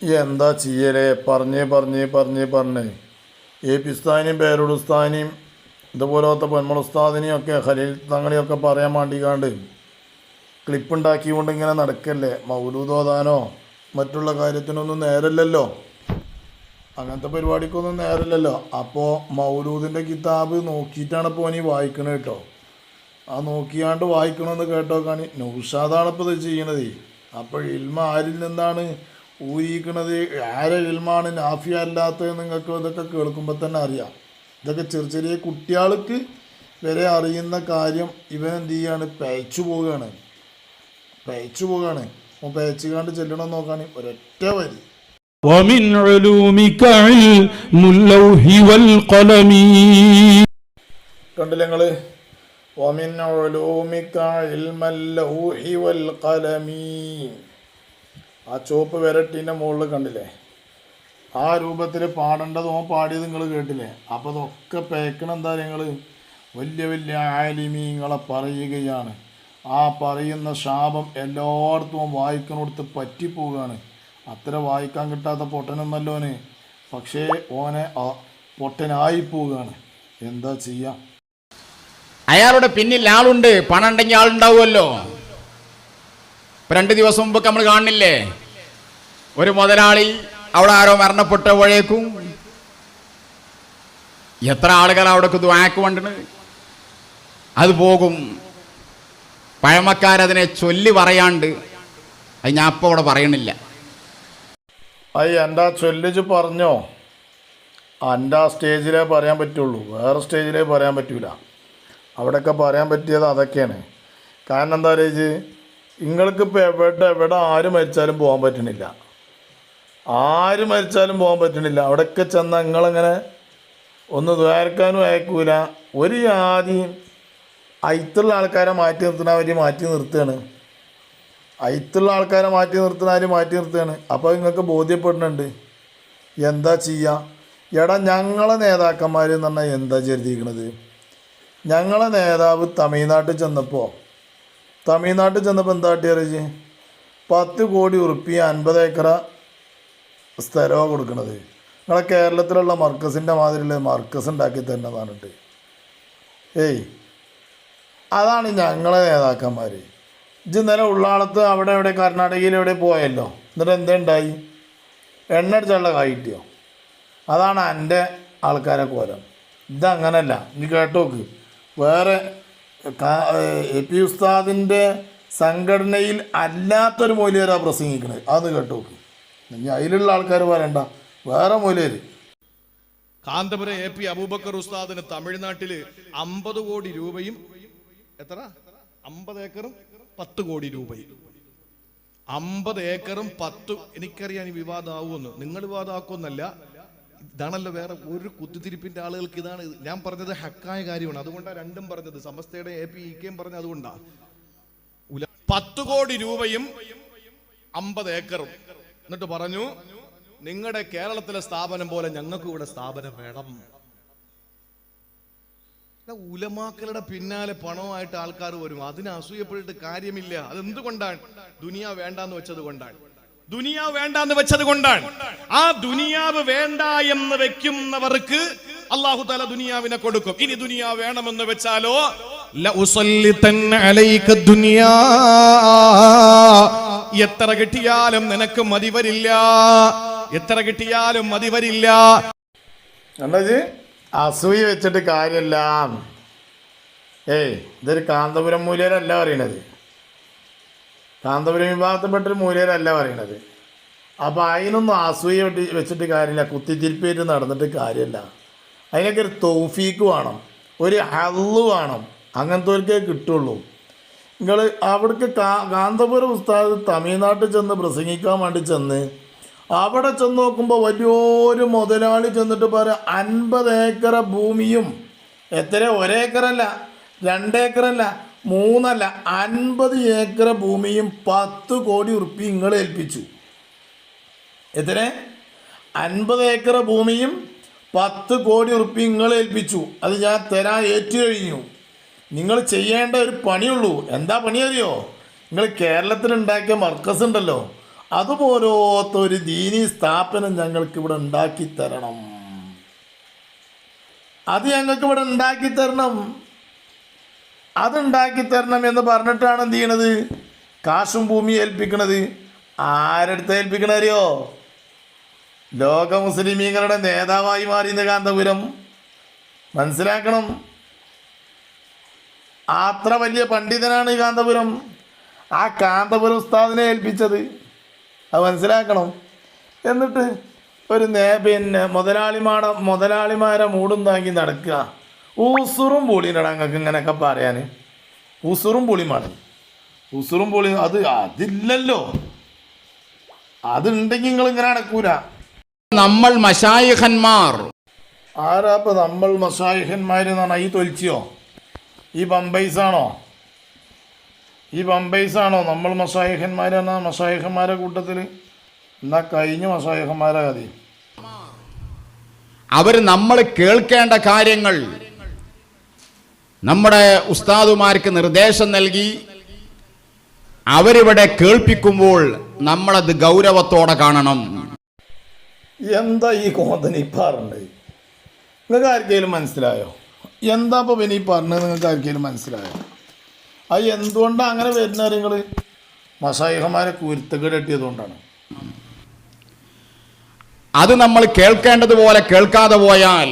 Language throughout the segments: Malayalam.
എന്താ ചെയ്യലേ? പറഞ്ഞ് ഈ പിസ്താനെയും പേരുടുസ്താനെയും ഇതുപോലത്തെ പൊന്മുളുസ്താദിനെയും ഒക്കെ ഖലീൽ തങ്ങളെയൊക്കെ പറയാൻ വേണ്ടിക്കാണ്ട് ക്ലിപ്പുണ്ടാക്കിക്കൊണ്ട് ഇങ്ങനെ നടക്കല്ലേ. മൗലൂദ് ഓതാനോ മറ്റുള്ള കാര്യത്തിനൊന്നും നേരമില്ലല്ലോ, അങ്ങനത്തെ പരിപാടിക്കൊന്നും നേരമില്ലല്ലോ. അപ്പോൾ മൗലൂദിൻ്റെ കിതാബ് നോക്കിയിട്ടാണ് ഇപ്പോൾ നീ വായിക്കണത് കേട്ടോ. ആ നോക്കിയാണ്ട് വായിക്കണമെന്ന് കേട്ടോക്കാണ്. നൗഷാദാണ് ഇപ്പോൾ ഇത് ചെയ്യണത്. അപ്പോൾ ഇൽമ ആരിൽ നിന്നാണ് ഊരിക്കണത്, ആരെ ഇൽമാണ് നാഫിയ അല്ലാത്തത് നിങ്ങൾക്ക് ഇതൊക്കെ കേൾക്കുമ്പോൾ തന്നെ അറിയാം. ഇതൊക്കെ ചെറിയ ചെറിയ കുട്ടികൾക്ക് വരെ അറിയുന്ന കാര്യം ഇവൻ എന്ത് ചെയ്യാണ്, പേച്ചു പോവുകയാണ്. അപ്പോൾ പേച്ചുകാണ്ട് ചെല്ലണം നോക്കാൻ ഒരൊറ്റ വരി. ومن علومك علم اللوح والقلم. കണ്ടില്ല നിങ്ങൾ? ومن علومك علم اللوح والقلم. ആ ചുവപ്പ് വിരട്ടിൻ്റെ മുകളിൽ കണ്ടില്ലേ, ആ രൂപത്തിൽ പാടേണ്ടത് ഓൻ പാടിയത് നിങ്ങൾ കേട്ടില്ലേ. അപ്പോൾ അതൊക്കെ പേക്കണം എന്താ നിങ്ങൾ, വലിയ വലിയ ആലിമീങ്ങളെ പറയുകയാണ്. ആ പറയുന്ന ശാപം എല്ലായിടത്തും വായിക്കണോടത്ത് പറ്റിപ്പോവുകയാണ്. അത്ര വായിക്കാൻ കിട്ടാത്ത പൊട്ടനൊന്നല്ലോന്, പക്ഷേ ഓനെ പൊട്ടനായി പോവുകയാണ്. എന്താ ചെയ്യാം? അയാളുടെ പിന്നിൽ ആളുണ്ട്, പണം ഉണ്ടെങ്കിൽ ആളുണ്ടാവുമല്ലോ. 2 ദിവസം മുമ്പൊക്കെ നമ്മൾ കാണുന്നില്ലേ, ഒരു മുതലാളി അവിടെ ആരോ മരണപ്പെട്ടപ്പോഴേക്കും എത്ര ആളുകൾ അവിടേക്ക് ദുആക്ക് വേണ്ടത്. അത് പോകും, പഴമക്കാരതിനെ ചൊല്ലി പറയാണ്ട്. അത് ഞാൻ അപ്പോൾ അവിടെ പറയണില്ല. എൻ്റെ ചൊല്ലിച്ച് പറഞ്ഞോ, എൻ്റെ ആ സ്റ്റേജിലേ പറയാൻ പറ്റുള്ളൂ, വേറെ സ്റ്റേജിലേ പറയാൻ പറ്റൂല. അവിടെയൊക്കെ പറയാൻ പറ്റിയത് അതൊക്കെയാണ്. കാരണം എന്താ പറയുക, നിങ്ങൾക്കിപ്പോൾ എവിടെ ആര് മരിച്ചാലും പോകാൻ പറ്റണില്ല. അവിടെയൊക്കെ ചെന്നാൽ നിങ്ങളിങ്ങനെ ഒന്ന് ദ്വാരക്കാനും അയക്കൂല. ഒരു ജാതിയും അയിത്തുള്ള ആൾക്കാരെ മാറ്റി നിർത്തുകയാണ്. അപ്പോൾ നിങ്ങൾക്ക് ബോധ്യപ്പെടുന്നുണ്ട്. എന്താ ചെയ്യുക? എടാ, ഞങ്ങളെ നേതാക്കന്മാർ എന്ന് പറഞ്ഞാൽ എന്താ കരുതിയിരിക്കണത്? ഞങ്ങളെ നേതാവ് തമിഴ്നാട്ടിൽ ചെന്നപ്പോൾ എന്താ കാട്ടിയറിയിച്ച് 10 കോടി ഉറുപ്പിക 50 ഏക്കർ സ്ഥലമാണ് കൊടുക്കുന്നത്. നിങ്ങളെ കേരളത്തിലുള്ള മർക്കസിൻ്റെ മാതിരിയുള്ള മർക്കസ് ഉണ്ടാക്കി തരുന്നതാണ്. അതാണ് ഞങ്ങളെ നേതാക്കന്മാർ. ഇന്നലെ ഉള്ളാളത്ത് അവിടെ കർണാടകയിൽ എവിടെ പോയല്ലോ, എന്നിട്ട് എന്തുണ്ടായി? എണ്ണ അടിച്ചുള്ള കായിട്ടിയോ? അതാണ് എൻ്റെ ആൾക്കാരെ കോലം. ഇതങ്ങനല്ല. ഇനി കേട്ടോക്ക്, വേറെ AP ഉസ്താദിൻ്റെ സംഘടനയിൽ അല്ലാത്തൊരു മൗലിയരാണ് പ്രസംഗിക്കണത്. അതൊന്ന് കേട്ടോക്ക്. ഇനി അതിലുള്ള ആൾക്കാർ പറയണ്ട, വേറെ മൗലിയർ. കാന്തപുരം AP അബൂബക്കർ ഉസ്താദിന് തമിഴ്നാട്ടിൽ 50 കോടി രൂപയും എത്ര 50 ഏക്കറും 10 കോടി രൂപയും. 50 ഏക്കറും 10. എനിക്കറിയാൻ ഈ വിവാദമാവുമെന്ന്. നിങ്ങൾ വിവാദമാക്കുമെന്നല്ല, ഇതാണല്ലോ വേറെ ഒരു കുത്തിത്തിരിപ്പിന്റെ ആളുകൾക്ക്. ഇതാണ് ഞാൻ പറഞ്ഞത്, ഹക്കായ കാര്യമാണ്. അതുകൊണ്ടാണ് രണ്ടും പറഞ്ഞത്. സമസ്തയുടെ AP EKയും പറഞ്ഞത് അതുകൊണ്ടാ. 10 കോടി രൂപയും 50 ഏക്കറും. എന്നിട്ട് പറഞ്ഞു, നിങ്ങളുടെ കേരളത്തിലെ സ്ഥാപനം പോലെ ഞങ്ങൾക്ക് ഇവിടെ സ്ഥാപനം വേണം. ഉലമാക്കളുടെ പിന്നാലെ പണമായിട്ട് ആൾക്കാർ വരും. അതിന് അസൂയപ്പെട്ടിട്ട് കാര്യമില്ല. അതെന്തുകൊണ്ടാണ്? ദുനിയാവ് വേണ്ടാന്ന് വെച്ചത് കൊണ്ടാണ്. ആ ദുനിയാവ് വേണ്ട എന്ന് വെക്കുന്നവർക്ക് അല്ലാഹു തആല ദുനിയാവിനെ കൊടുക്കും. ഇനി ദുനിയാവ് വേണമെന്ന് വെച്ചാലോ, എത്ര കിട്ടിയാലും നിനക്ക് മതി വരില്ല. എന്നത് അസൂയ വെച്ചിട്ട് കാര്യമില്ല. ഇതൊരു കാന്തപുരം മൂല്യരല്ല പറയണത്, കാന്തപുരം വിഭാഗത്തിൽപ്പെട്ടൊരു മൂല്യരല്ല പറയണത്. അപ്പോൾ അതിനൊന്നും അസൂയ വെച്ചിട്ട് കാര്യമില്ല, കുത്തിത്തിരിപ്പേറ്റ് നടന്നിട്ട് കാര്യമില്ല. അതിനൊക്കെ ഒരു തൗഫീക്ക് വേണം, ഒരു ഹള്ള് വേണം. അങ്ങനത്തെ കിട്ടുള്ളൂ. നിങ്ങൾ അവിടേക്ക് കാന്തപുരം ഉസ്താദ് തമിഴ്നാട്ടിൽ ചെന്ന് പ്രസംഗിക്കാൻ വേണ്ടി അവിടെ ചെന്ന് നോക്കുമ്പോൾ വലിയൊരു മുതലാളി ചെന്നിട്ട് പറയാം, 50 ഏക്കർ ഭൂമിയും, എത്ര, 1 ഏക്കറല്ല, 2 ഏക്കറല്ല, 3 അല്ല, 50 ഏക്കർ ഭൂമിയും 10 കോടി ഉറുപ്പിക നിങ്ങൾ ഏൽപ്പിച്ചു. എത്ര? 50 ഏക്കർ ഭൂമിയും 10 കോടി ഉറുപ്പിക നിങ്ങൾ ഏൽപ്പിച്ചു. അത് ഞാൻ തരാൻ ഏറ്റു കഴിഞ്ഞു. നിങ്ങൾ ചെയ്യേണ്ട ഒരു പണിയുള്ളൂ. എന്താ പണി അറിയോ? നിങ്ങൾ കേരളത്തിലുണ്ടാക്കിയ മർക്കസ് ഉണ്ടല്ലോ, അതുപോലത്തെ ഒരു ദീനീ സ്ഥാപനം ഞങ്ങൾക്ക് ഇവിടെ ഉണ്ടാക്കി തരണം. അത് ഞങ്ങൾക്ക് ഇവിടെ ഉണ്ടാക്കി തരണം. അതുണ്ടാക്കി തരണം എന്ന് പറഞ്ഞിട്ടാണ് എന്ത് ചെയ്യണത്? കാശും ഭൂമിയും ഏൽപ്പിക്കണത്. ആരെടുത്ത് ഏൽപ്പിക്കണറിയോ? ലോക മുസ്ലിമീങ്ങളുടെ നേതാവായി മാറിയ കാന്തപുരം. മനസ്സിലാക്കണം, അത്ര വലിയ പണ്ഡിതനാണ് ഈ കാന്തപുരം. ആ കാന്തപുരം ഉസ്താദിനെ ഏൽപ്പിച്ചത്, അത് മനസ്സിലാക്കണം. എന്നിട്ട് ഒരു പിന്നെ മുതലാളിമാരെ മൂടും താങ്ങി നടക്കുക. ഊസുറും പൊളിയിലടാ നിങ്ങൾക്ക് ഇങ്ങനെയൊക്കെ പറയാൻ. ഊസുറും പൊളിയുമാണ്. ഊസുറും പൊളി അതില്ലല്ലോ. അതുണ്ടെങ്കിൽ നിങ്ങൾ ഇങ്ങനെ നടക്കൂല. നമ്മൾ മശായിഖന്മാർ. ആരാപ്പ നമ്മൾ മശായിഖന്മാരെന്നാണ്? ഈ തൊലിച്ചിയോ? ഈ ബംബൈസാണോ? ഈ ബംബൈസാണോ നമ്മൾ മശായിഖന്മാരെന്നാ? മശായിഖന്മാരെ കൂട്ടത്തിൽ എന്നാ കഴിഞ്ഞ മശായിഖന്മാരെ കഥ. അവർ നമ്മൾ കേൾക്കേണ്ട കാര്യങ്ങൾ നമ്മുടെ ഉസ്താദുമാർക്ക് നിർദ്ദേശം നൽകി അവരിവിടെ കേൾപ്പിക്കുമ്പോൾ നമ്മളത് ഗൗരവത്തോടെ കാണണം. എന്താ ഈ കോന്തന് ഈ പറഞ്ഞത്? നിങ്ങൾക്ക് ആർക്കെങ്കിലും മനസ്സിലായോ? എന്താ ഇപ്പോൾ പിന്നെ ഈ പറഞ്ഞത്? നിങ്ങൾക്ക് ആർക്കെങ്കിലും മനസ്സിലായോ? അത് എന്തുകൊണ്ടാണ് അങ്ങനെ വരുന്നത്? നിങ്ങൾ മശായിഖന്മാരെ കുരുത്തക്കേട് കെട്ടിയതുകൊണ്ടാണ്. അത് നമ്മൾ കേൾക്കേണ്ടതുപോലെ കേൾക്കാതെ പോയാൽ,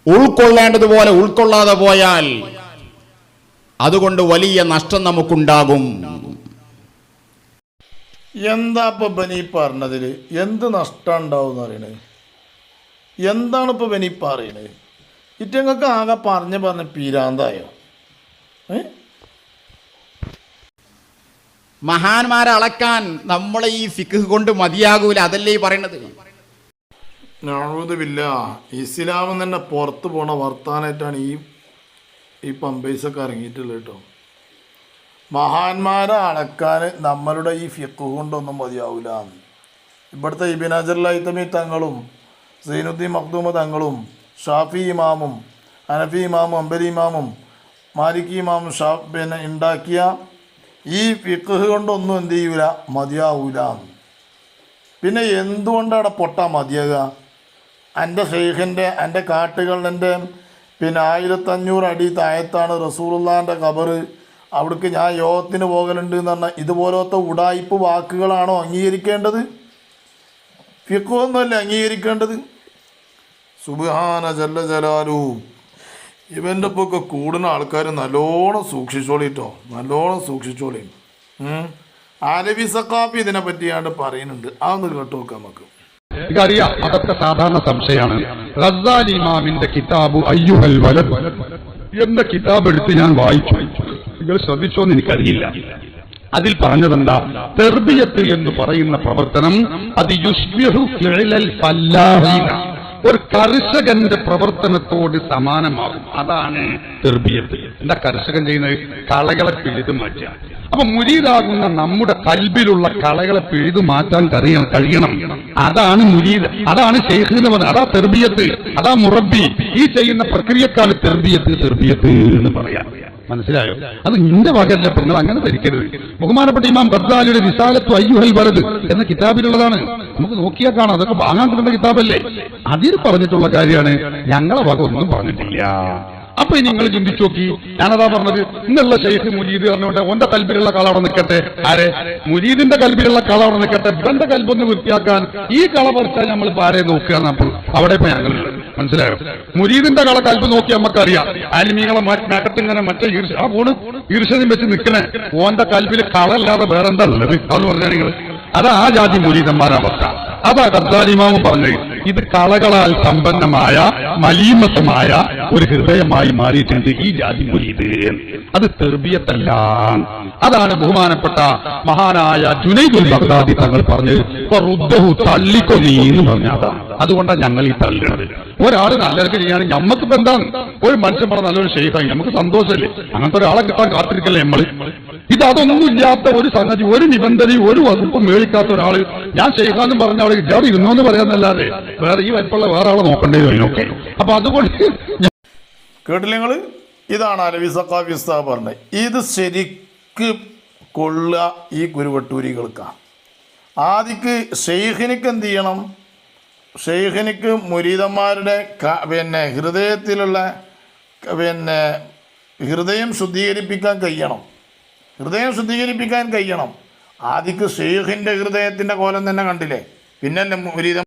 ഉൾക്കൊള്ളേണ്ടതുപോലെ ഉൾക്കൊള്ളാതെ പോയാൽ അതുകൊണ്ട് വലിയ നഷ്ടം നമുക്കുണ്ടാകും. എന്താ ഇപ്പോൾ ബനി പറഞ്ഞതിൽ എന്ത് നഷ്ടം ഉണ്ടാവും എന്ന് പറയണത്? എന്താണ് ഇപ്പോൾ ബനി പറയണത്? ഇറ്റങ്ങൾക്ക് ആകെ പറഞ്ഞ് പീരാന്തായോ? മഹാന്മാരെ അളക്കാൻ നമ്മളെ ഈ ഫിഖ് കൊണ്ട് മതിയാകൂല. അതല്ലേ ഈ പറയണത്? നഅൂദുബില്ല. ഇസ്ലാം തന്നെ പുറത്ത് പോണ വർത്താനായിട്ടാണ് ഈ പമ്പേഴ്സൊക്കെ ഇറങ്ങിയിട്ടുള്ളത് കേട്ടോ. മഹാന്മാരെ അളക്കാൻ നമ്മളുടെ ഈ ഫിഖ് കൊണ്ടൊന്നും മതിയാവില്ല. ഇവിടുത്തെ ഇബ്നു ഹജറുൽ ഹൈതമി തങ്ങളും സൈനുദ്ദീൻ മഖ്ദൂമ തങ്ങളും ഷാഫി ഇമാമും ഹനഫി ഇമാമും ഹംബലി ഇമാമും മാലിക്കി ഇമാമും പിന്നെ ഉണ്ടാക്കിയ ഈ ഫിഖ് കൊണ്ടൊന്നും എന്ത് ചെയ്യൂല, മതിയാവൂല. പിന്നെ എന്തുകൊണ്ടാണ് പൊട്ടാൻ മതിയാകുക? എൻ്റെ ഷെയ്ഖിൻ്റെ എൻ്റെ കാട്ടുകളിൻ്റെ പിന്നെ 1500 അടി താഴത്താണ് റസൂലുള്ളാഹിൻ്റെ ഖബറ്. അവിടേക്ക് ഞാൻ യോഗത്തിന് പോകലുണ്ട് എന്ന് പറഞ്ഞാൽ ഇതുപോലത്തെ ഉടായിപ്പ് വാക്കുകളാണോ അംഗീകരിക്കേണ്ടത്? ഫിഖ് ഒന്നുമല്ല അംഗീകരിക്കേണ്ടത്. സുബ്ഹാന ജല്ല ജലാലു. ഇവൻ്റെ ഒപ്പൊക്കെ കൂടുന്ന ആൾക്കാർ നല്ലോണം സൂക്ഷിച്ചോളിട്ടോ, നല്ലോണം സൂക്ഷിച്ചോളി. ആലവി സഖാഫി ഇതിനെ പറ്റിയാണ്ട് പറയുന്നുണ്ട്. അതൊന്ന് കേട്ടു നോക്കാം നമുക്ക്. ഇതറിയാം, അതൊക്കെ സാധാരണ സംശയമാണ്. ഗസ്സാലി ഇമാമിന്റെ കിതാബ് അയ്യുഹൽ വലദ് എന്ന കിതാബ് എടുത്ത് ഞാൻ വായിച്ചു. നിങ്ങൾ ശ്രദ്ധിച്ചോന്ന് എനിക്കറിയില്ല. അതിൽ പറഞ്ഞതെന്താ? തർബിയത്ത് എന്ന് പറയുന്ന പ്രവർത്തനം അത് യുശ്ബിഹു ഫിഅലൽ ഫല്ലാഹീന, ഒരു കർഷകന്റെ പ്രവർത്തനത്തോട് സമാനമാകും. അതാണ് തർബിയത്ത്. എന്താ കർഷകൻ ചെയ്യുന്നത്? കളകളെ പിഴുതു മാറ്റുക. അപ്പൊ മുരീദാകുന്ന നമ്മുടെ കൽബിലുള്ള കളകളെ പിഴുതു മാറ്റാൻ കഴിയണം. അതാണ് മുരീദ്, അതാണ് ശൈഖ് എന്ന് പറയുന്നത്. അതാ തെർബിയത്ത്, അതാ മുറബി. ഈ ചെയ്യുന്ന പ്രക്രിയക്കാണ് തെർബിയത്ത് എന്ന് പറയാം. മനസ്സിലായോ? അത് നിന്റെ വകല്ല. നിങ്ങൾ അങ്ങനെ ധരിക്കരുത്. ബഹുമാനപ്പെട്ട ഇമാം ഗസ്സാലിയുടെ റിസാലത്തു അയ്യുഹൽ വലദ് എന്ന കിതാബിലുള്ളതാണ്. നമുക്ക് നോക്കിയാൽ കാണാം, അതൊക്കെ വാങ്ങാൻ കിട്ടുന്ന കിതാബല്ലേ. അതിൽ പറഞ്ഞിട്ടുള്ള കാര്യമാണ്. ഞങ്ങളെ വക ഒന്നും പറഞ്ഞിട്ടില്ല. അപ്പൊ നിങ്ങൾ ചിന്തിച്ചു നോക്കി, ഞാനതാ പറഞ്ഞത്. ഇന്നുള്ള ഷെയ്ഖ് മുരീദ് പറഞ്ഞുകൊണ്ട് ഓന്റെ കൽബിലുള്ള കള അവിടെ നിൽക്കട്ടെ. ആരെ? മുരീദിന്റെ കൽബിലുള്ള കള അവിടെ നിൽക്കട്ടെ. ഇവന്റെ കൽബൊന്ന് വൃത്തിയാക്കാൻ ഈ കള പറിച്ചാൽ നമ്മൾ ആരെ നോക്കുക? അപ്പോൾ അവിടെ ഇപ്പൊ ഞങ്ങൾ മനസ്സിലായോ? മുരീദിന്റെ കൽബ് നോക്കി നമുക്കറിയാം. ആലിമീങ്ങളെ മേക്കത്തിങ്ങനെ മറ്റേ ഈർഷനും വെച്ച് നിൽക്കണേ. ഓന്റെ കൽബിൽ കളല്ലാതെ വേറെന്താ ഉള്ളത്? അത് പറഞ്ഞാൽ നിങ്ങൾ അതാ ആ ജാതി മുരീദന്മാരുടെ അവസ്ഥ. അതാ ഗസ്സാലി ഇമാം പറഞ്ഞത്. ഇത് കളകളാൽ സമ്പന്നമായ മലീമസമായ ഒരു ഹൃദയമായി മാറിയിട്ടുണ്ട് ഈ ജാതി മുരീദ്. അത് തെർബിയത്തല്ല. അതാണ് ബഹുമാനപ്പെട്ട മഹാനായ ജുനൈദുൽ ബഗ്ദാദി തങ്ങൾ പറഞ്ഞത്. തള്ളിക്കൊ നീ എന്ന് പറഞ്ഞാൽ അതുകൊണ്ടാണ് ഞങ്ങൾ ഈ തള്ളുന്നത്. ഒരാൾ നല്ലതൊക്കെ ചെയ്യുകയാണെങ്കിൽ നമുക്കിപ്പോ എന്താണ്? ഒരു മനുഷ്യൻ പറഞ്ഞ നല്ലൊരു ഷെയ്ഖായി നമുക്ക് സന്തോഷമല്ലേ? അങ്ങനത്തെ ഒരാളെ കിട്ടാൻ കാത്തിരിക്കല്ലേ നമ്മള്? ഇതൊന്നും ഇല്ലാത്ത ഒരു സംഗതി, ഒരു നിബന്ധനയും ഒരു വകുപ്പും മേടിക്കാത്ത ഒരാള് ഞാൻ ഷെയ്ഖാന്നും പറഞ്ഞ അവിടെ ഇജാട് ഇരുന്നോന്ന് പറയാന്നല്ലാതെ വേറെ ഈ വൈപ്പുള്ള വേറെ ആളെ നോക്കേണ്ടി വരും. ഓക്കെ, അപ്പൊ അതുകൊണ്ട് കേട്ടില്ല നിങ്ങൾ? ഇതാണ് അലവി സഖാഫി ഉസ്താദ് പറഞ്ഞത്. ഇത് ശരിക്ക് കൊള്ളുക ഈ കുരുവട്ടൂരികൾക്കാണ്. ആദിക്ക് ഷെയ്ഖിനിക്ക് എന്ത് ചെയ്യണം? ഷെയ്ഖിനിക്ക് മുരീദന്മാരുടെ ഹൃദയത്തിലുള്ള ഹൃദയം ശുദ്ധീകരിപ്പിക്കാൻ കഴിയണം. ഹൃദയം ശുദ്ധീകരിപ്പിക്കാൻ കഴിയണം. ആദിക്ക് ഷെയ്ഖിൻ്റെ ഹൃദയത്തിൻ്റെ കോലം തന്നെ കണ്ടില്ലേ? പിന്നല്ലേ മുരീദന്മാർ